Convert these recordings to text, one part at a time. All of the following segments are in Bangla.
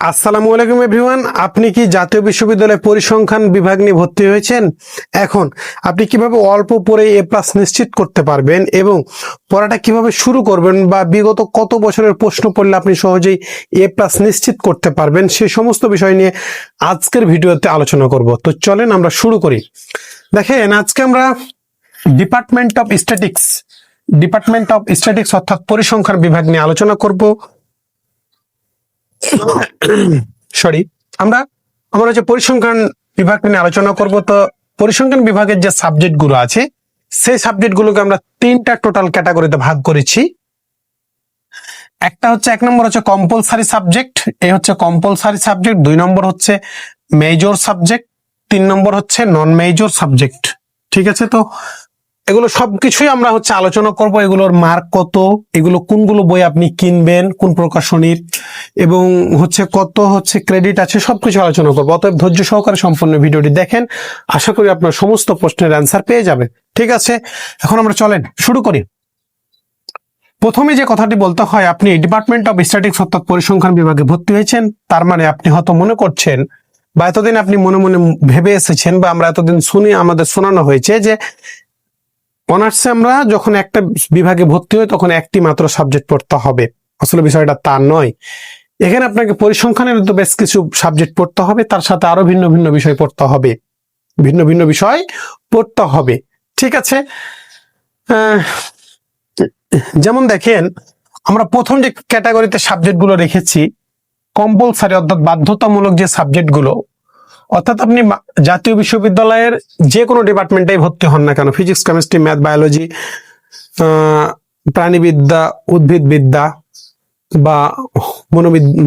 আসসালামু আলাইকুম এভরিওয়ান। আপনি কি জাতীয় বিশ্ববিদ্যালয়ে পরিসংখ্যান বিভাগ নিয়ে ভর্তি হয়েছেন? এখন আপনি কিভাবে অল্প পড়ে এ প্লাস নিশ্চিত করতে পারবেন এবং পড়াটা কিভাবে শুরু করবেন বা বিগত কত বছরের প্রশ্ন পড়লে আপনি সহজেই এ প্লাস নিশ্চিত করতে পারবেন, সে সমস্ত বিষয় নিয়ে আজকের ভিডিওতে আলোচনা করব। তো চলেন আমরা শুরু করি। দেখেন, আজকে আমরা ডিপার্টমেন্ট অফ স্ট্যাটিক্স অর্থাৎ পরিসংখ্যান বিভাগ নিয়ে আলোচনা করব। আমরা হচ্ছে পরিসংখ্যান বিভাগ নিয়ে আলোচনা করব। তো পরিসংখ্যান বিভাগের যে সাবজেক্ট গুলো আছে সেই সাবজেক্ট গুলোকে আমরা তিনটা টোটাল ক্যাটাগরিতে ভাগ করেছি। এক নম্বর হচ্ছে কম্পালসারি সাবজেক্ট, এ হচ্ছে কম্পালসারি সাবজেক্ট। 2 নম্বর হচ্ছে মেজর সাবজেক্ট, 3 নম্বর হচ্ছে নন মেজর সাবজেক্ট। ঠিক আছে, তো এগুলো সবকিছুই আমরা হচ্ছে আলোচনা করব। এগুলোর মার্ক কত, এগুলো কোনগুলো বই আপনি কিনবেন, কোন প্রকাশনীর, এবং হচ্ছে কত হচ্ছে ক্রেডিট আছে, সবকিছু আলোচনা করবো। অতএব ধৈর্য সহকারে সম্পূর্ণ ভিডিওটি দেখেন, আশা করি আপনার সমস্ত প্রশ্নের অ্যান্সার পেয়ে যাবেন। ঠিক আছে, এখন আমরা চলেন শুরু করি। প্রথমে যে কথাটি বলতে হয়, আপনি ডিপার্টমেন্ট অফ স্ট্যাটিক্স অর্থাৎ পরিসংখ্যান বিভাগে ভর্তি হয়েছেন, তার মানে আপনি হয়তো মনে করছেন বা এতদিন আপনি মনে মনে ভেবে এসেছেন বা আমরা এতদিন আমাদের শোনানো হয়েছে যে অনার্সে আমরা যখন একটা বিভাগে ভর্তি হই তখন একটি মাত্র সাবজেক্ট পড়তে হবে। আসলে বিষয়টা তা নয়। এখানে আপনাকে পরিসংখ্যানের তো বেশ কিছু সাবজেক্ট পড়তে হবে, তার সাথে আরো ভিন্ন ভিন্ন বিষয় পড়তে হবে। ঠিক আছে, যেমন দেখেন, আমরা প্রথম যে ক্যাটাগরিতে সাবজেক্ট গুলো রেখেছি কম্পালসারি অর্থাৎ বাধ্যতামূলক যে সাবজেক্ট গুলো, অর্থাৎ আপনি জাতীয় বিশ্ববিদ্যালয়ের যে কোনো ডিপার্টমেন্টে ভর্তি হন না কেন, ফিজিক্স, কেমিস্ট্রি, ম্যাথ, বায়োলজি, প্রাণীবিদ্যা, উদ্ভিদবিদ্যা বা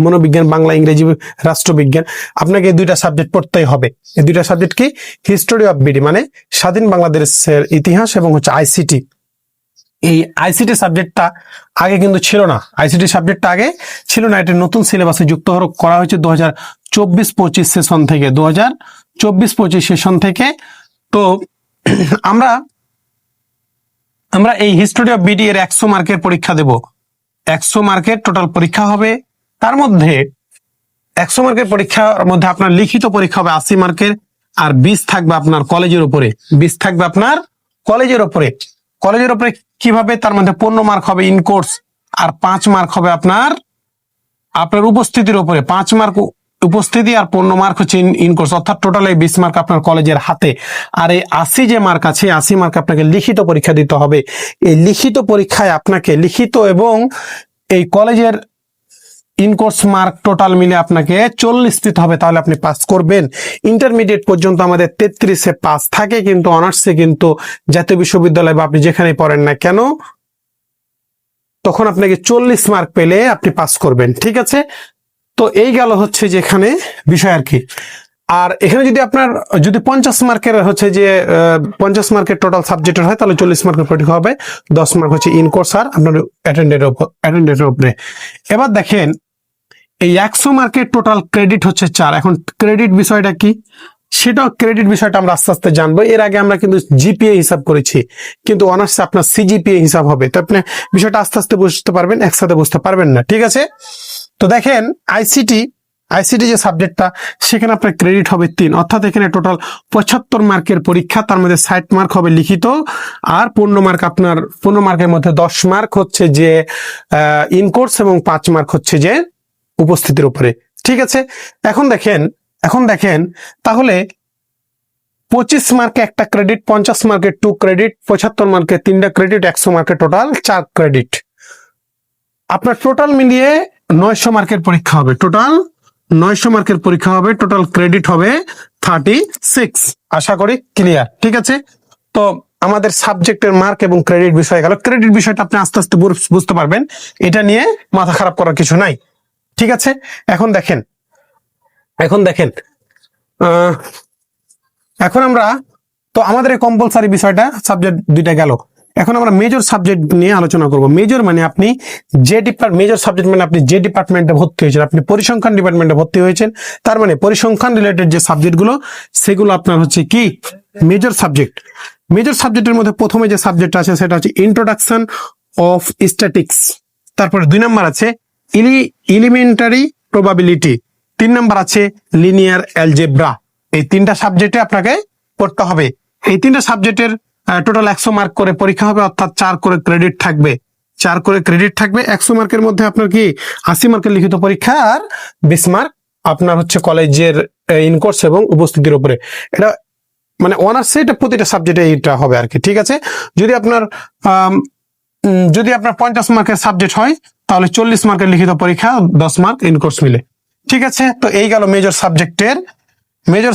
মনোবিজ্ঞান, বাংলা, ইংরেজি, রাষ্ট্রবিজ্ঞান, আপনাকে এই দুইটা সাবজেক্ট পড়তেই হবে। এই দুইটা সাবজেক্ট কি? হিস্টোরি অফ বিডি মানে স্বাধীন বাংলাদেশের ইতিহাস, এবং হচ্ছে আইসিটি। এই আইসিটি সাবজেক্টটা আগে কিন্তু ছিল না। এটা নতুন সিলেবাসে যুক্ত করা হয়েছে 2024-25 সেশন থেকে। 2024-25 সেশন থেকে। তো আমরা এই হিস্টোরি অফ বিডি এর 100 মার্কের পরীক্ষা দেব। 100 মার্কের টোটাল পরীক্ষা হবে। তার মধ্যে 100 মার্কের পরীক্ষার মধ্যে আপনার লিখিত পরীক্ষা হবে 80 মার্কের, আর 20 থাকবে আপনার কলেজের উপরে। কলেজের উপরে কিভাবে? তার মধ্যে 15 মার্ক হবে ইন কোর্স, আর 5 মার্ক হবে আপনার উপস্থিতির উপরে। 5 মার্ক উপস্থিতি আর 15 মার্ক হচ্ছে ইন কোর্স, অর্থাৎ টোটাল এই 20 মার্ক আপনার কলেজের হাতে। আর এই 80 যে মার্ক আছে, 80 মার্ক আপনাকে লিখিত পরীক্ষা দিতে হবে। এই লিখিত পরীক্ষায় আপনাকে লিখিত এবং এই কলেজের ইনকোর্স মার্ক টোটাল মিলে আপনাকে 40 দিতে হবে, তাহলে আপনি পাস করবেন। ইন্টারমিডিয়েট পর্যন্ত আমাদের 33-এ পাস থাকে, কিন্তু অনার্সে কিন্তু জাতীয় বিশ্ববিদ্যালয় বা আপনি যেখানে পড়েন না কেন তখন আপনাকে 40 মার্ক পেলে আপনি পাস করবেন। ঠিক আছে, তো এই গেল হচ্ছে যেখানে বিষয় আর কি। আর এখানে যদি 50 মার্কের হচ্ছে যে 50 মার্কের টোটাল সাবজেক্টের হয়, তাহলে 40 মার্কের পরীক্ষা হবে, 10 মার্ক হচ্ছে ইন কোর্স আর আপনার অ্যাটেন্ডেন্টের উপরে। এবার দেখেন, এই 100 মার্কের টোটাল ক্রেডিট হচ্ছে 4। এখন ক্রেডিট বিষয়টা কি, ক্রেডিট বিষয়টা আমরা আস্তে আস্তে জানবো। এর আগে আমরা কিন্তু জিপিএ হিসাব করেছি, কিন্তু অনার্সে আপনার সিজিপিএ হিসাব হবে। তো আপনি বিষয়টা আস্তে আস্তে বুঝতে পারবেন, একসাথে বুঝতে পারবেন না। ঠিক আছে, তো দেখেন আইসিটি যে সাবজেক্টটা, সেখানে আপনার ক্রেডিট হবে 3, অর্থাৎ এখানে টোটাল 75 মার্কের পরীক্ষা। তার মধ্যে 60 মার্ক হবে লিখিত, আর 15 মার্কের মধ্যে 10 মার্ক হচ্ছে যে ইনকোর্স, এবং 5 মার্ক হচ্ছে যে উপস্থিতির উপরে। ঠিক আছে, এখন দেখেন তাহলে 25 মার্কে একটা ক্রেডিট, 50 মার্কের 2 ক্রেডিট, 75 মার্কের 3টা ক্রেডিট, 100 মার্কের টোটাল 4 ক্রেডিট। আপনার টোটাল মিলিয়ে 900 মার্কের পরীক্ষা হবে। টোটাল ক্রেডিট হবে 36। আশা করি ক্লিয়ার। ঠিক আছে, তো আমাদের সাবজেক্টের মার্ক এবং ক্রেডিট বিষয় গেল। ক্রেডিট বিষয়টা আপনি আস্তে আস্তে বুঝতে পারবেন, এটা নিয়ে মাথা খারাপ করার কিছু নাই। ঠিক আছে, এখন দেখেন এখন আমরা তো আমাদের এই কম্পালসারি বিষয়টা সাবজেক্ট দুইটা গেল। এখন আমরা মেজর সাবজেক্ট নিয়ে আলোচনা করব। মেজর মানে আপনি মেজর সাবজেক্ট মানে আপনি যে ডিপার্টমেন্টে ভর্তি হয়েছেন, আপনি পরিসংখ্যান ডিপার্টমেন্টে ভর্তি হয়েছেন, তার মানে পরিসংখ্যান রিলেটেড যে সাবজেক্টগুলো সেগুলো আপনার হচ্ছে কি মেজর সাবজেক্ট। মেজর সাবজেক্টের মধ্যে প্রথমে যে সাবজেক্ট আছে সেটা হচ্ছে ইন্ট্রোডাকশন অফ স্ট্যাটিক্স। তারপরে 2 নম্বর আছে এলিমেন্টারি প্রবাবিলিটি, 3 নাম্বার আছে লিনিয়ার অ্যালজেব্রা। এই 3টা সাবজেক্টে আপনাকে পড়তে হবে। এই 3টা সাবজেক্টের টোটাল 100 মার্ক করে পরীক্ষা হবে, অর্থাৎ 4 করে ক্রেডিট থাকবে। 4 করে ক্রেডিট থাকবে। 100 মার্কের মধ্যে আপনার কি 80 মার্কের লিখিত পরীক্ষা আর 20 মার্ক আপনার হচ্ছে কলেজের ইনকোর্স এবং উপস্থিতির উপরে। এটা মানে অনার্সে এটা প্রতিটা সাবজেক্টে এটা হবে আর কি, ঠিক আছে। যদি আপনার 50 মার্কের সাবজেক্ট হয় তাহলে 40 মার্কের লিখিত পরীক্ষা, 10 মার্ক ইনকোর্স মিলে, ঠিক আছে। তো এই গেল মেজর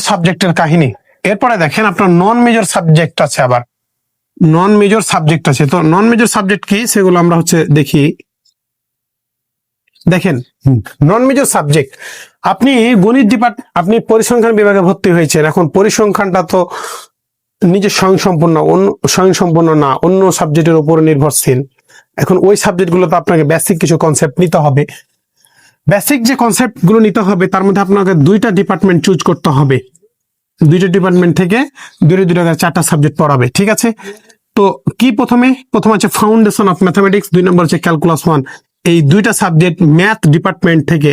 সাবজেক্টের কাহিনী। এরপরে দেখেন আপনার নন মেজর সাবজেক্ট আছে, আবার নন মেজর সাবজেক্ট আছে। তো নন মেজর সাবজেক্ট কি সেগুলো আমরা হচ্ছে দেখি। দেখেন নন মেজর সাবজেক্ট, আপনি গণিত আপনি পরিসংখ্যান বিভাগে ভর্তি হয়েছেন। এখন পরিসংখ্যানটা তো নিজের স্বয়ংসম্পূর্ণ না, অন্য সাবজেক্টের উপর নির্ভরশীল। এখন ওই সাবজেক্টগুলো তো আপনাকে বেসিক কিছু কনসেপ্ট নিতে হবে। বেসিক যে কনসেপ্ট গুলো নিতে হবে তার মধ্যে আপনাকে 2টা ডিপার্টমেন্ট চুজ করতে হবে। 2টা ডিপার্টমেন্ট থেকে 2 4টা সাবজেক্ট পড়াবে, ঠিক আছে। তো কি প্রথম আছে ফাউন্ডেশন অফ ম্যাথমেটিক্স, 2 নম্বর হচ্ছে ক্যালকুলাস 1। এই 2টা সাবজেক্ট ম্যাথ ডিপার্টমেন্ট থেকে,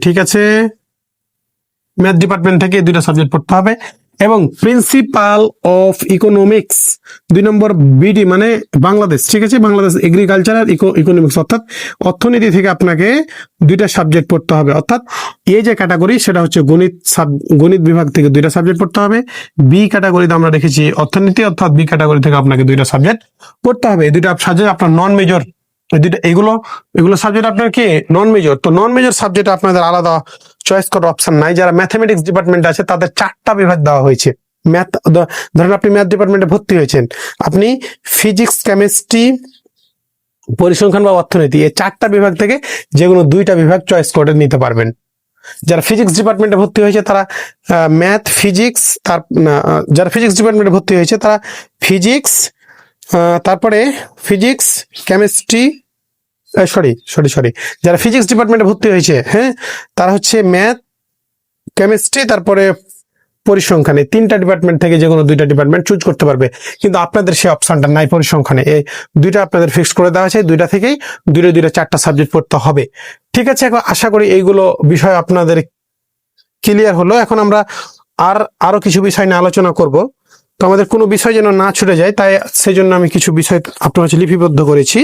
ঠিক আছে, ম্যাথ ডিপার্টমেন্ট থেকে 2টা সাবজেক্ট পড়তে হবে। এবং principal of economics 2 number BD মানে বাংলাদেশ, ঠিক আছে, বাংলাদেশ এগ্রিকালচার আর ইকোনমিক্স, অর্থাৎ অর্থনীতি থেকে আপনাকে 2টা সাবজেক্ট পড়তে হবে। অর্থাৎ এই যে ক্যাটাগরি সেটা হচ্ছে গণিত বিভাগ থেকে 2টা সাবজেক্ট পড়তে হবে। বি ক্যাটাগরিতে আমরা রেখেছি অর্থনীতি, অর্থাৎ বি ক্যাটাগরি থেকে আপনাকে 2টা সাবজেক্ট পড়তে হবে। এই 2টা সাবজেক্ট আপনার নন মেজর, এগুলো সাবজেক্ট আপনার কি নন মেজর। তো নন মেজর সাবজেক্ট আপনাদের আলাদা চয়েস করার অপশন নাই। যারা ম্যাথমেটিক্স ডিপার্টমেন্ট আছে তাদের 4টা বিভাগ দেওয়া হয়েছে। ধরেন আপনি ম্যাথ ডিপার্টমেন্টে ভর্তি হয়েছেন, আপনি ফিজিক্স, কেমিস্ট্রি, পরিসংখ্যান বা অর্থনীতি এই 4টা বিভাগ থেকে যে কোনো 2টা বিভাগ চয়েস করে নিতে পারবেন। যারা ফিজিক্স ডিপার্টমেন্টে ভর্তি হয়েছে তারা ম্যাথ ফিজিক্স, যারা ফিজিক্স ডিপার্টমেন্টে ভর্তি হয়েছে তারা ফিজিক্স, তারপরে ফিজিক্স কেমিস্ট্রি, সরি, যারা ফিজিক্স ডিপার্টমেন্টে ভর্তি হয়েছে, হ্যাঁ, তারা হচ্ছে ম্যাথ কেমিস্ট্রি তারপরে পরিসংখ্যানে 3টা ডিপার্টমেন্ট থেকে যে কোনো 2টা ডিপার্টমেন্ট চুজ করতে পারবে। কিন্তু আপনাদের সেই অপশনটা নাই পরিসংখ্যানে। এই 2টা আপনাদের ফিক্স করে দেওয়া হয়েছে, 2টা থেকেই 2টা 4টা সাবজেক্ট পড়তে হবে, ঠিক আছে। এখন আশা করি এইগুলো বিষয় আপনাদের ক্লিয়ার হলো। এখন আমরা আরো কিছু বিষয় নিয়ে আলোচনা করব। তো আমাদের কোনো বিষয় যেন না ছুটে যায়, তাই সেই জন্য আমি কিছু বিষয় আপনার কাছে লিপিবদ্ধ করেছি।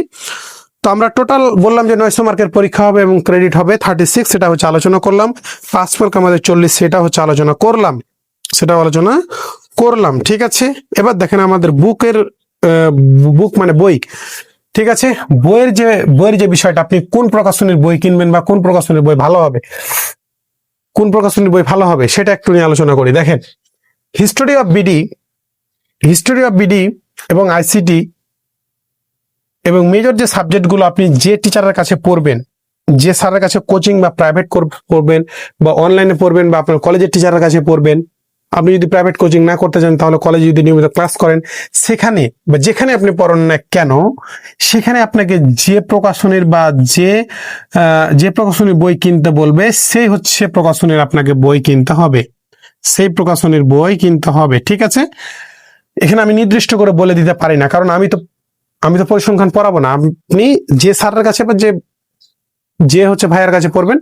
তো আমরা টোটাল বললাম যে 900 মার্কের পরীক্ষা হবে এবং ক্রেডিট হবে 36, সেটা হচ্ছে আলোচনা করলাম। 5 মার্ক আমাদের 40, সেটা হচ্ছে আলোচনা করলাম, ঠিক আছে। এবার দেখেন আমাদের বুক মানে বই, ঠিক আছে। বইয়ের যে বিষয়টা, আপনি কোন প্রকাশনীর বই কিনবেন বা কোন প্রকাশনীর বই ভালো হবে সেটা একটু নিয়ে আলোচনা করি। দেখেন হিস্টোরি অফ বিডি এবং আইসিটি এবং মেজর যে সাবজেক্টগুলো আপনি যে টিচারের কাছে পড়বেন, যে স্যারের কাছে কোচিং বা প্রাইভেট পড়বেন বা অনলাইনে পড়বেন বা আপনার কলেজের টিচারের কাছে পড়বেন, আপনি যদি প্রাইভেট কোচিং না করতে চান তাহলে কলেজে যদি নিয়মিত ক্লাস করেন, সেখানে বা যেখানে আপনি পড়েন না কেন সেখানে আপনাকে যে প্রকাশনীর বা যে প্রকাশনীর বই কিনতে বলবে সেই হচ্ছে প্রকাশনীর আপনাকে বই কিনতে হবে, ঠিক আছে। এখানে আমি নির্দিষ্ট করে বলে দিতে পারি না, কারণ আমি তো পরিসংখ্যান পড়াবো না। আপনি যে স্যারের কাছে বা যে হচ্ছে ভাইয়ের কাছে পড়বেন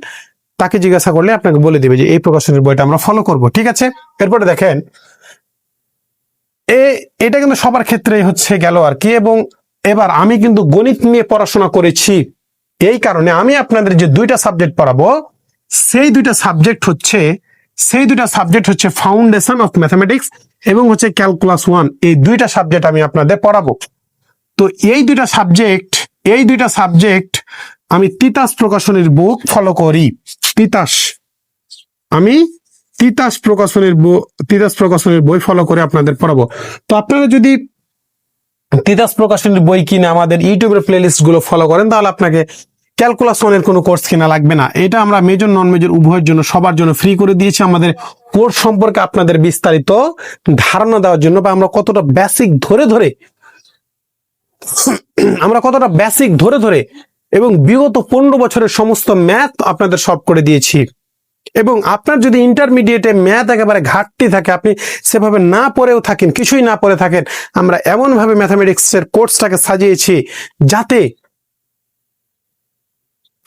তাকে জিজ্ঞাসা করলে আপনাকে বলে দিবে যে এই প্রকাশনের বইটা আমরা ফলো করব, ঠিক আছে। এরপরে দেখেন এটা কিন্তু সবার ক্ষেত্রেই হচ্ছে গেল আর কি। এবং এবার আমি কিন্তু গণিত নিয়ে পড়াশোনা করেছি, এই কারণে আমি আপনাদের যে 2টা সাবজেক্ট পড়াবো সেই 2টা সাবজেক্ট হচ্ছে ফাউন্ডেশন অফ ম্যাথমেটিক্স এবং হচ্ছে ক্যালকুলাস 1। এই 2টা সাবজেক্ট আমি আপনাদের পড়াবো। তো এই 2টা সাবজেক্ট আমি তিতাস প্রকাশনীর বুক ফলো করি। আমি তিতাস প্রকাশনীর বই ফলো করে আপনাদের পড়াবো। তো আপনারা যদি তিতাস প্রকাশনীর বই কিনে আমাদের ইউটিউবের প্লেলিস্ট গুলো ফলো করেন তাহলে আপনাকে ক্যালকুলাস 1 কোনো কোর্স কিনা লাগবে না। এটা আমরা মেজর নন মেজর উভয়ের জন্য সবার জন্য ফ্রি করে দিয়েছি, আমাদের কোর্স সম্পর্কে আপনাদের বিস্তারিত ধারণা দেওয়ার জন্য, বা আমরা কতটা বেসিক ধরে এবং বিগত 15 বছরের সমস্ত ম্যাথ আপনাদের সলভ করে দিয়েছি। এবং আপনার যদি ইন্টারমিডিয়েটে ম্যাথ একেবারে ঘাটতি থাকে, আপনি সেভাবে কিছুই না পড়ে থাকেন, আমরা এমন ভাবে ম্যাথমেটিক্স এর কোর্সটাকে সাজিয়েছি যাতে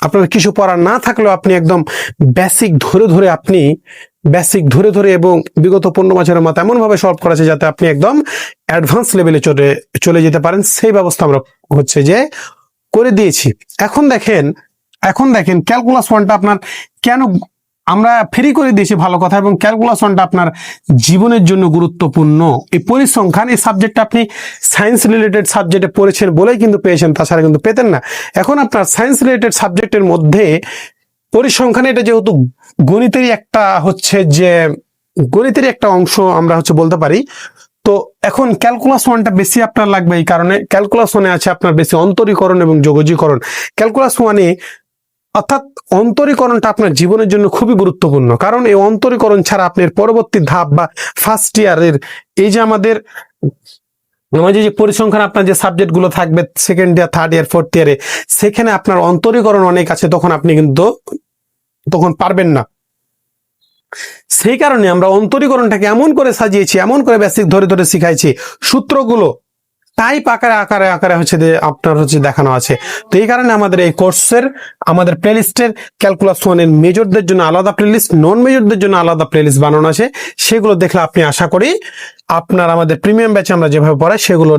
আপনার কিছু পড়া না থাকলেও আপনি একদম বেসিক ধরে ধরে এবং বিগত 15 বছরের মতো এমন ভাবে সলভ করেছে যাতে আপনি একদম অ্যাডভান্স লেভেলে চলে যেতে পারেন, সেই ব্যবস্থা আমরা হচ্ছে যে করে দিয়েছি। এখন দেখেন ক্যালকুলাস 1টা আপনার কেন আমরা ফ্রি করে দিয়েছি, ভালো কথা। এবং ক্যালকুলাস 1টা আপনার জীবনের জন্য গুরুত্বপূর্ণ। এই পরিসংখ্যান এই সাবজেক্টটা আপনি সায়েন্স রিলেটেড সাবজেক্টে পড়েছেন বলেই কিন্তু পেয়েছেন, তাছাড়া কিন্তু পেতেন না। এখন আপনার সায়েন্স রিলেটেড সাবজেক্টের মধ্যে পরিসংখ্যান, এটা যেহেতু গণিতেরই একটা অংশ আমরা হচ্ছে বলতে পারি, তো এখন ক্যালকুলাস 1টা বেশি আপনার লাগবে। এই কারণে ক্যালকুলাস 1-এ আছে আপনার বেশি অন্তরীকরণ এবং যোগজীকরণ। ক্যালকুলাস 1-এ অর্থাৎ অন্তরীকরণটা আপনার জীবনের জন্য খুবই গুরুত্বপূর্ণ, কারণ এই অন্তরীকরণ ছাড়া আপনার পরবর্তী ধাপ বা ফার্স্ট ইয়ারের এই যে আমাদের যে পরিসংখ্যান আপনার যে সাবজেক্ট গুলো থাকবে second year, third year, fourth ইয়ারে, সেখানে আপনার অন্তরীকরণ অনেক আছে, তখন আপনি কিন্তু তখন পারবেন না। সেই কারণে আমরা অন্তরীকরণটাকে এমন করে সাজিয়েছি, এমন করে বেসিক ধরে ধরে শিখাইছি, সূত্রগুলো টাইপ আকারে হচ্ছে আপনার হচ্ছে দেখানো আছে। তো এই কারণে আমাদের এই কোর্সের আমাদের প্লেলিস্টের ক্যালকুলাস 1-এর মেজরদের জন্য আলাদা প্লেলিস্ট, নন মেজরদের জন্য আলাদা প্লেলিস্ট বানানো আছে। সেগুলো দেখলে আপনি আশা করি আপনার আমাদের প্রিমিয়াম ব্যাচে আমরা যেভাবে পড়াই সেগুলো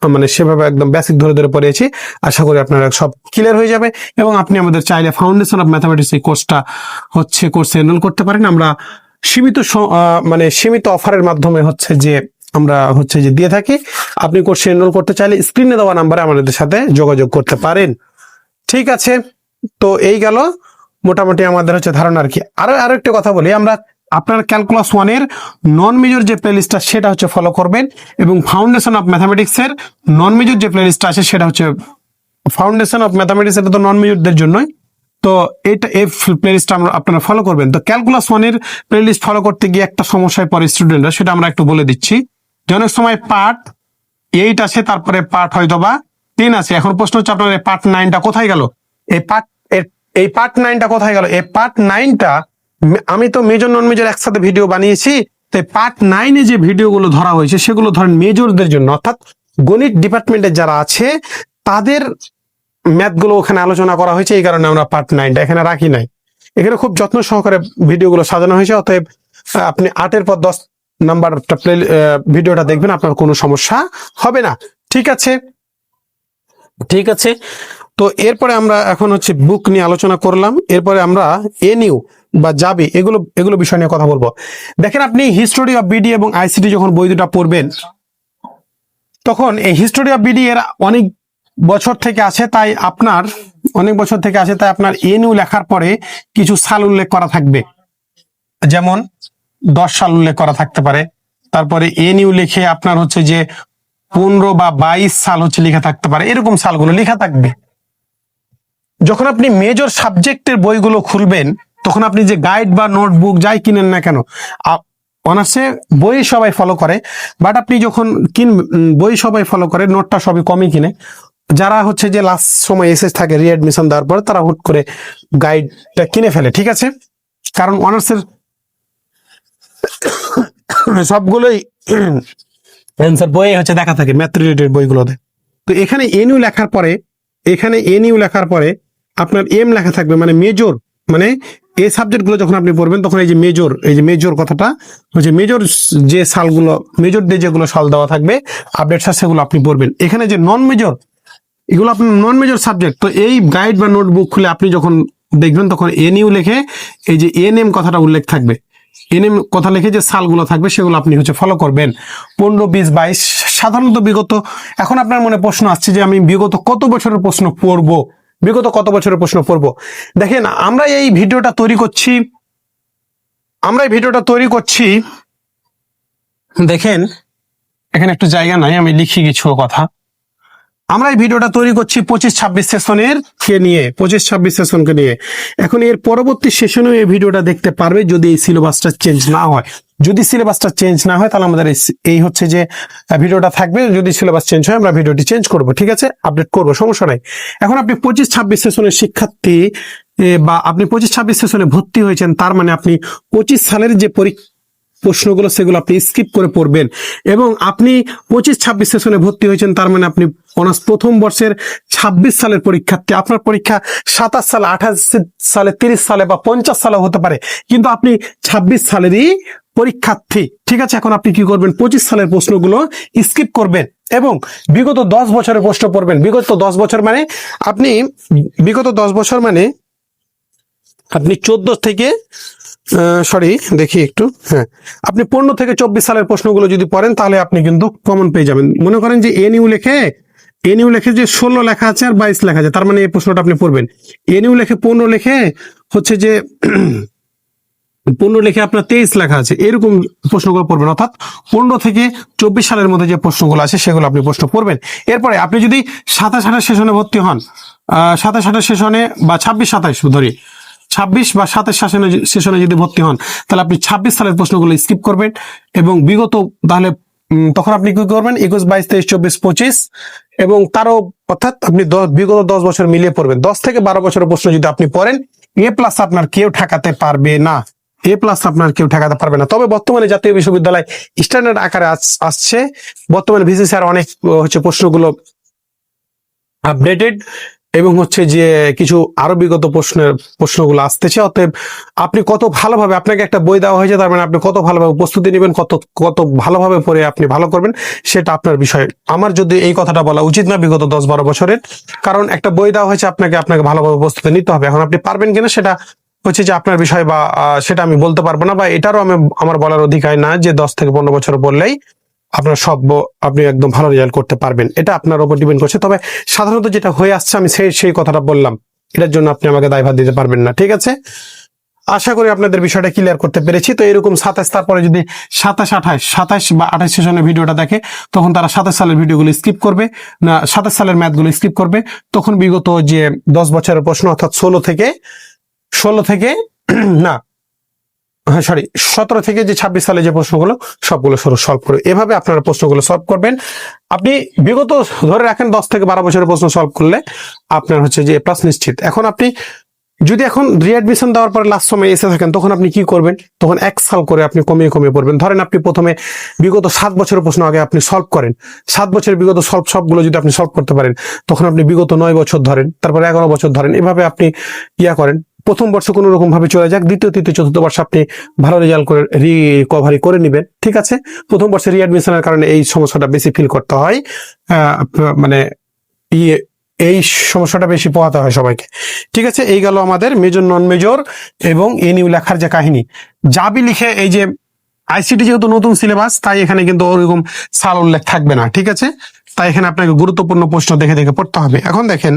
আমরা সেভাবে একদম বেসিক ধরে ধরে পড়িয়েছি। আশা করি আপনারা সব ক্লিয়ার হয়ে যাবে এবং আপনি আমাদের চাইলে ফাউন্ডেশন অফ ম্যাথামেটিক্স এই কোর্সে এনরোল করতে পারেন। আমরা সীমিত অফারের মাধ্যমে আমরা দিয়ে থাকি। আপনি কোর্সে এনরোল করতে চাইলে স্ক্রিনে দেওয়া নাম্বারে আমাদের সাথে যোগাযোগ করতে পারেন। ঠিক আছে, তো এই গেল মোটামুটি আমাদের ধারণা আর কি। আরো একটা কথা বলি, আমরা আপনার ক্যালকুলাস 1-এর নন মেজর যে প্লেলিস্টটা সেটা ফলো করবেন, এবং ফাউন্ডেশন অফ ম্যাথামেটিক্স এর নন মেজর যে প্লেলিস্টটা আছে সেটা ফাউন্ডেশন অফ ম্যাথামেটিক্স, এটা তো নন মেজরদের জন্যই। তো এটা এই প্লেলিস্টটা আপনারা ফলো করবেন। তো ক্যালকুলাস 1-এর প্লেলিস্ট ফলো করতে গিয়ে একটা সমস্যায় পড়ে স্টুডেন্টরা, সেটা আমরা একটু বলে দিচ্ছি। অনেক সময় পার্ট 8 আছে, তারপরে পার্ট হয়তো বা 10 আছে। এখন প্রশ্ন হচ্ছে আপনার এই পার্ট 9টা কোথায় গেল? এই পার্ট 9টা কোথায় গেল? এই পার্ট 9টা আমি তো মেজর নন মেজর একসাথে ভিডিও বানিয়েছি। তো পার্ট 9-এ যে ভিডিওগুলো ধরা হয়েছে সেগুলো ধরেন মেজরদের জন্য, অর্থাৎ গণিত ডিপার্টমেন্টের যারা আছে তাদের ম্যাথগুলো ওখানে আলোচনা করা হয়েছে। এই কারণে আমরা পার্ট 9টা এখানে রাখি নাই। এখানে খুব যত্ন সহকারে ভিডিওগুলো সাজানো হয়েছে। অতএব আপনি 8-এর পর 10 নাম্বারটা ভিডিওটা দেখবেন, আপনার কোনো সমস্যা হবে না। ঠিক আছে। তো এরপরে আমরা এখন বুক নিয়ে আলোচনা করলাম। এরপরে আমরা এনইউ বা জাবি এগুলো বিষয় নিয়ে কথা বলবো। দেখেন, আপনি হিস্টোরি অফ বিডি এবং আইসিটি যখন বই দুটা পড়বেন, তখন এই হিস্টোরি অফ বিডি এর অনেক বছর থেকে আছে, তাই আপনার এনইউ লেখার পরে কিছু সাল উল্লেখ করা থাকবে, যেমন 10 সাল উল্লেখ করা থাকতে পারে। তারপরে এনইউ লিখে আপনার 15 বা 22 সাল লেখা থাকতে পারে, এরকম সালগুলো লেখা থাকবে। যখন আপনি মেজর সাবজেক্টের বইগুলো খুলবেন, তখন আপনি যে গাইড বা নোটবুক যাই কিনেন না কেন, অনার্সে বই সবাই ফলো করে, বাট আপনি যখন বই সবাই ফলো করে, নোটটা সবই কমই কিনে। যারা যে লাস্ট সময় এসে থাকে রিএডমিশন দেওয়ার পর, তারা হুট করে গাইডটা কিনে ফেলে। ঠিক আছে, কারণ অনার্সের সবগুলোই অ্যান্সার বই দেখা থাকে ম্যাথ রিলেটেড বইগুলোতে। তো এখানে এনইউ লেখার পরে আপনার এম লেখা থাকবে, মেজর, এই সাবজেক্টগুলো যখন আপনি পড়বেন তখন এই যে মেজর কথাটা মেজর যে সালগুলো, মেজর দিয়ে যেগুলো সাল দেওয়া থাকবে আপডেট সাল, সেগুলো আপনি পড়বেন। এখানে যে নন মেজর, এগুলো আপনার নন মেজর সাবজেক্ট। তো এই গাইড বা নোটবুক খুলে আপনি যখন দেখবেন, তখন এনইউ লিখে এই যে এনএম কথাটা উল্লেখ থাকবে, এনএম কথা লিখে যে সালগুলো থাকবে সেগুলো আপনি ফলো করবেন। 15, 20, 22 সাধারণত বিগত, এখন আপনার মনে প্রশ্ন আসছে যে আমি বিগত কত বছরের প্রশ্ন পড়বো। দেখেন, আমরা এই ভিডিওটা তৈরি করছি, দেখেন এখানে একটু জায়গা নাই, আমি লিখি কিছু কথা। আমরা এই ভিডিওটা তৈরি করছি 25-26 সেশনকে নিয়ে। এখন এর পরবর্তী সেশনে এই ভিডিওটা দেখতে পারবে, যদি এই সিলেবাসটা চেঞ্জ না হয়। যদি সিলেবাসটা চেঞ্জ না হয়, তাহলে আমাদের এই যে ভিডিওটা থাকবে। যদি সিলেবাস চেঞ্জ হয়, আমরা ভিডিওটি চেঞ্জ করব। ঠিক আছে, আপডেট করব, সমস্যা নাই। এখন আপনি 25-26 সেশনের শিক্ষার্থী, বা আপনি 25-26 সেশনে ভর্তি হয়েছেন, তার মানে আপনি 25 সালের যে প্রশ্নগুলো সেগুলো আপনি স্কিপ করে পড়বেন। এবং আপনি 25-26 সেশনে ভর্তি হয়েছেন, তার মানে আপনি অনার্স প্রথম বর্ষের 26 সালের পরীক্ষার্থী। আপনার পরীক্ষা 27 সালে, 28 সালে, 30 সালে বা 50 সালে হতে পারে, কিন্তু আপনি 26 সালেরই পরীক্ষার্থী। ঠিক আছে, এখন আপনি কি করবেন? 25 সালের প্রশ্নগুলো স্কিপ করবেন এবং বিগত 10 বছরের প্রশ্ন পড়বেন। বিগত 10 বছর মানে আপনি বিগত 10 বছর মানে আপনি 14 থেকে দেখি একটু, হ্যাঁ, আপনি 15 থেকে 24 সালের প্রশ্নগুলো যদি পড়েন তাহলে আপনি কিন্তু কমন পেয়ে যাবেন। মনে করেন যে এনইউ লেখে যে 16 লেখা আছে আর 22 লেখা আছে, তার মানে এই প্রশ্নটা আপনি পড়বেন। এনইউ লেখে 15 লেখে হচ্ছে যে 15 লেখে আপনার 23 লেখা আছে, এরকম প্রশ্নগুলো পড়বেন। অর্থাৎ 15 থেকে 24 সালের মধ্যে যে প্রশ্নগুলো আছে সেগুলো আপনি প্রশ্ন পড়বেন। এরপরে আপনি যদি 27-28 সেশনে ভর্তি হন, 27-28 সেশনে বা 26-27 ধরি, 26 বা 27 সেশনে যদি ভর্তি হন, তাহলে আপনি 26 সালের প্রশ্নগুলো স্কিপ করবেন এবং বিগত তাহলে তখন আপনি কি করবেন? 21, 22, 23, 24, 25 এবং তারও, অর্থাৎ আপনি বিগত 10 বছর মিলিয়ে পড়বেন। 10 থেকে 12 বছরের প্রশ্ন যদি আপনি পড়েন, এ প্লাস আপনার কেউ ঠেকাতে পারবে না। এ প্লাস আপনার কেউ ঠেকাতে পারবে না। তবে বর্তমানে জাতীয় বিশ্ববিদ্যালয় স্ট্যান্ডার্ড আকারে আসছে। বর্তমানে ভিসিসিআর অনেক প্রশ্নগুলো আপডেটেড এবং যে কিছু আরো বিগত প্রশ্নগুলো আসতেছে। অতএব আপনি কত ভালোভাবে, আপনাকে একটা বই দেওয়া হয়েছে, তার মানে আপনি কত ভালোভাবে প্রস্তুতি নেবেন, কত ভালোভাবে পড়ে আপনি ভালো করবেন, সেটা আপনার বিষয়। আমার যদি এই কথাটা বলা উচিত না বিগত 10-12 বছরের, কারণ একটা বই দেওয়া হয়েছে, আপনাকে ভালোভাবে প্রস্তুতি নিতে হবে। এখন আপনি পারবেন কিনা সেটা যে আপনার বিষয়, বা সেটা আমি বলতে পারবো না, বা এটারও আমার বলার অধিকার না যে 10 থেকে 15 বছর বললেই আপনার আপনি একদম ভালো রেজাল্ট করতে পারবেন। এটা আপনার উপর ডিপেন্ড করছে। তবে সাধারণত যেটা হয়ে আসছে, আমি সেই কথাটা বললাম, এটার জন্য আপনি আমাকে দায়ভার দিতে পারবেন না। ঠিক আছে, আশা করি আপনাদের বিষয়টা ক্লিয়ার করতে পেরেছি। তো এরকম 27, তারপরে যদি 27 বা 28 সেশনের ভিডিওটা দেখে, তখন তারা 27 সালের ভিডিওগুলো স্কিপ করবে না, 27 সালের ম্যাথগুলো স্কিপ করবে। তখন বিগত যে 10 বছরের প্রশ্ন, অর্থাৎ 16 থেকে না, 17 থেকে যে 26 সালে যে প্রশ্নগুলো, সবগুলো সলভ করবে। এভাবে আপনারা প্রশ্নগুলো সলভ করবেন। আপনি বিগত ধরে রাখেন 10 থেকে 12 বছরের প্রশ্ন সলভ করলে আপনার যে এ প্লাস নিশ্চিত। এখন আপনি যদি এখন রিঅ্যাডমিশন দেওয়ার পরে লাস্ট সময় এসে থাকেন, তখন আপনি কি করবেন? তখন 1 সাল করে আপনি কমিয়ে পড়বেন। ধরেন আপনি প্রথমে বিগত 7 বছরের প্রশ্ন আগে আপনি সলভ করেন, 7 বছরের বিগত সবগুলো যদি আপনি সলভ করতে পারেন, তখন আপনি বিগত 9 বছর ধরেন, তারপরে 11 বছর ধরেন, এভাবে আপনি করেন। প্রথম বর্ষ কোনো রকম ভাবে চলে যাক, দ্বিতীয়, তৃতীয়, চতুর্থ বর্ষ আপনি ভালো রেজাল্ট করে রিকভারি করে নেবেন। ঠিক আছে, প্রথম বর্ষে রিঅ্যাডমিশনের কারণে এই সমস্যাটা বেশি ফিল করতে হয়, মানে এই সমস্যাটা বেশি পোহাতে হয় সবাইকে। ঠিক আছে, এই গেল আমাদের মেজর, নন মেজর এবং এনইউ লেখার যে কাহিনী। জাবি লিখে, এই যে আইসিটি যেহেতু নতুন সিলেবাস, তাই এখানে কিন্তু ওরকম সাল উল্লেখ থাকবে না। ঠিক আছে, তাই এখানে আপনাকে গুরুত্বপূর্ণ প্রশ্ন দেখে পড়তে হবে। এখন দেখেন,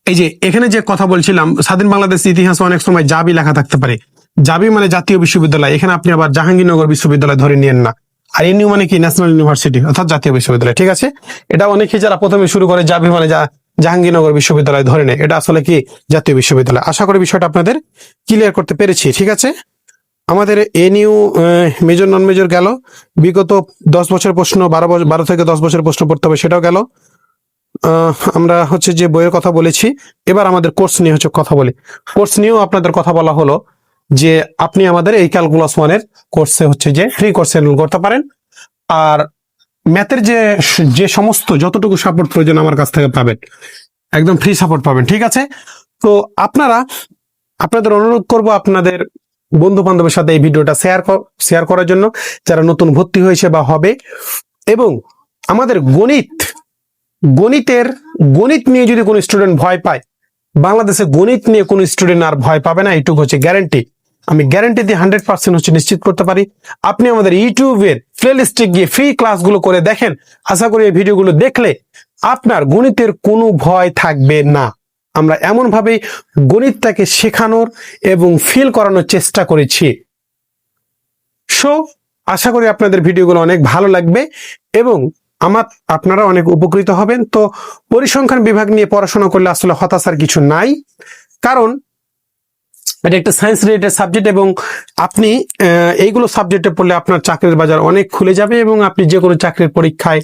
এই যে এখানে যে কথা বলছিলাম, স্বাধীন বাংলাদেশ ইতিহাসে অনেক সময় জাবি লেখা থাকতে পারে। জাবি মানে জাতীয় বিশ্ববিদ্যালয়, এখানে আপনি আবার জাহাঙ্গীরনগর বিশ্ববিদ্যালয় ধরে নিয়েন না। আর এনইউ মানে কি? ন্যাশনাল ইউনিভার্সিটি, অর্থাৎ জাতীয় বিশ্ববিদ্যালয়। ঠিক আছে, এটা অনেকেই যারা প্রথমে শুরু করে জাবি মানে জাহাঙ্গীরনগর বিশ্ববিদ্যালয় ধরে নেয়, এটা আসলে কি? জাতীয় বিশ্ববিদ্যালয়। আশা করি বিষয়টা আপনাদের ক্লিয়ার করতে পেরেছি। ঠিক আছে, আমাদের এনইউ মেজর, নন মেজর গেল। বিগত 10 বছর প্রশ্ন, 12 থেকে 10 বছরের প্রশ্ন পড়তে হবে, সেটাও গেল। আমরা যে বইয়ের কথা বলেছি, এবার আমাদের কোর্স নিয়ে কথা বলি। কোর্স নিয়েও আপনাদের কথা বলা হলো যে আপনি আমাদের এই ক্যালকুলাস 1-এর কোর্সে যে ফ্রি কোর্সে এনরোল করতে পারেন। আর ম্যাথের যে সমস্ত যতটুকু সাপোর্ট প্রয়োজন আমার কাছ থেকে পাবেন, একদম ফ্রি সাপোর্ট পাবেন। ঠিক আছে, তো আপনাদের অনুরোধ করব আপনাদের বন্ধু বান্ধবের সাথে এই ভিডিওটা শেয়ার করার জন্য, যারা নতুন ভর্তি হয়েছে বা হবে। এবং আমাদের গণিত নিয়ে যদি কোনো স্টুডেন্ট ভয় পায়, বাংলাদেশে গণিত নিয়ে কোনো স্টুডেন্ট আর ভয় পাবে না, এইটুকু গ্যারান্টি। আমি গ্যারান্টি দিয়ে 100% নিশ্চিত করতে পারি। আপনি আমাদের ইউটিউবের প্লেলিস্টে গিয়ে ফ্রি ক্লাসগুলো করে দেখেন, আশা করি এই ভিডিওগুলো দেখলে আপনার গণিতের কোনো ভয় থাকবে না। আমরা এমন ভাবে গণিতটাকে শেখানোর এবং ফিল করানোর চেষ্টা করেছি। আশা করি আপনাদের ভিডিওগুলো অনেক ভালো লাগবে এবং আপনারা অনেক উপকৃত হবেন। তো পরিসংখ্যান বিভাগ নিয়ে পড়াশোনা করলে আসলে হতাশার কিছু নাই, কারণ এটা একটা সায়েন্স রিলেটেড সাবজেক্ট এবং আপনি এইগুলো সাবজেক্টে পড়লে আপনার চাকরির বাজার অনেক খুলে যাবে এবং আপনি যে কোনো চাকরির পরীক্ষায়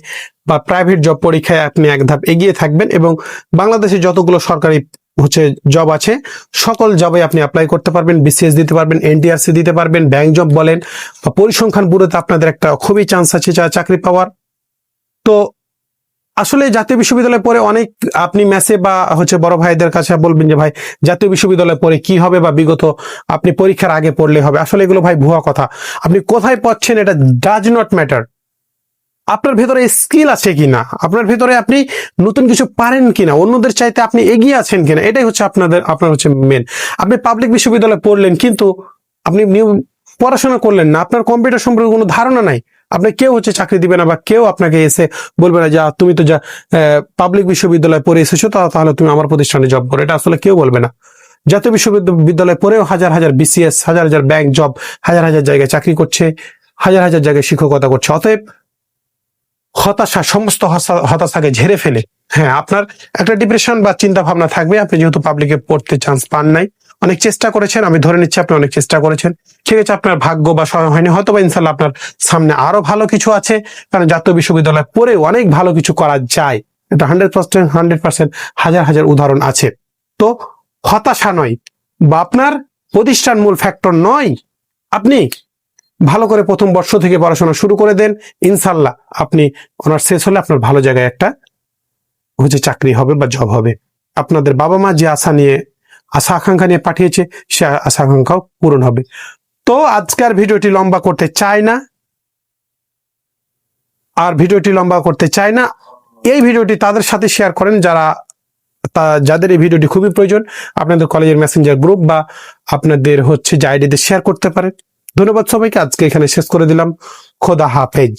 বা প্রাইভেট জব পরীক্ষায় আপনি এক ধাপ এগিয়ে থাকবেন এবং বাংলাদেশে যতগুলো সরকারি হচ্ছে জব আছে, সকল জবে আপনি অ্যাপ্লাই করতে পারবেন, বিসিএস দিতে পারবেন, এনটিআরসি দিতে পারবেন, ব্যাংক জব বলেন বা পরিসংখ্যান ব্যুরোতে আপনাদের একটা খুবই চান্স আছে চাকরি পাওয়ার। তো আসলে জাতীয় বিশ্ববিদ্যালয়ে পড়ে অনেক আপনি মেসে বা হচ্ছে বড় ভাইদের কাছে বলবেন যে ভাই জাতীয় বিশ্ববিদ্যালয়ে পড়ে কি হবে বা বিগত আপনি পরীক্ষার আগে পড়লে হবে, আসলে এগুলো ভাই ভুয়া কথা। আপনি কোথায় পড়ছেন এটা ডাজ নট ম্যাটার। আপনার ভেতরে স্কিল আছে কিনা, আপনার ভেতরে আপনি নতুন কিছু পারেন কিনা, অন্যদের চাইতে আপনি এগিয়ে আছেন কিনা, এটাই হচ্ছে আপনার হচ্ছে মেন। আপনি পাবলিক বিশ্ববিদ্যালয়ে পড়লেন কিন্তু আপনি পড়াশোনা করলেন না, আপনার কম্পিউটার সম্পর্কে কোনো ধারণা নাই, আপনি কেউ হচ্ছে চাকরি দিবে না বা কেউ আপনাকে এসে বলবে না যে তুমি তো যা পাবলিক বিশ্ববিদ্যালয়ে পড়ে এসেছো তাহলে তুমি আমার প্রতিষ্ঠানে জব করো, এটা আসলে কেউ বলবে না। জাতীয় বিশ্ববিদ্যালয়ে পড়েও হাজার হাজার বিসিএস, হাজার হাজার ব্যাংক জব, হাজার হাজার জায়গায় চাকরি করছে, হাজার হাজার জায়গায় শিক্ষকতা করছে। অতএব হতাশা, সমস্ত হতাশাকে ঝেড়ে ফেলে, হ্যাঁ আপনার একটা ডিপ্রেশন বা চিন্তা ভাবনা থাকবে, আপনি যেহেতু পাবলিকে পড়তে চান্স পান নাই, অনেক চেষ্টা করেছেন, আমি ধরে নিচ্ছি আপনি অনেক চেষ্টা করেছেন, ঠিক আছে আপনার ভাগ্য বা সময় হয়নি, হয়তো বা ইনশাল্লাহ আপনার সামনে আরো ভালো কিছু আছে, কারণ জাতীয় বিশ্ববিদ্যালয়ে পড়েও অনেক ভালো কিছু করা যায়, এটা 100% হাজার হাজার উদাহরণ আছে। তো হতাশা নয় বা আপনার প্রতিষ্ঠান মূল ফ্যাক্টর নয়, আপনি ভালো করে প্রথম বর্ষ থেকে পড়াশোনা শুরু করে দেন, ইনশাল্লাহ আপনি অনার্স শেষ হলে আপনার ভালো জায়গায় একটা হচ্ছে চাকরি হবে বা জব হবে। আপনাদের বাবা মা যে আশা আকাঙ্ক্ষা নিয়ে পাঠিয়েছে সে আশা আকাঙ্ক্ষাও পূরণ হবে। তো আজকের ভিডিওটি লম্বা করতে চাই না, এই ভিডিওটি তাদের সাথে শেয়ার করেন যাদের এই ভিডিওটি খুবই প্রয়োজন, আপনাদের কলেজের মেসেঞ্জার গ্রুপ বা আপনাদের হচ্ছে যে আইডিতে শেয়ার করতে পারেন। ধন্যবাদ সবাইকে, আজকে এখানে শেষ করে দিলাম। খোদা হাফেজ।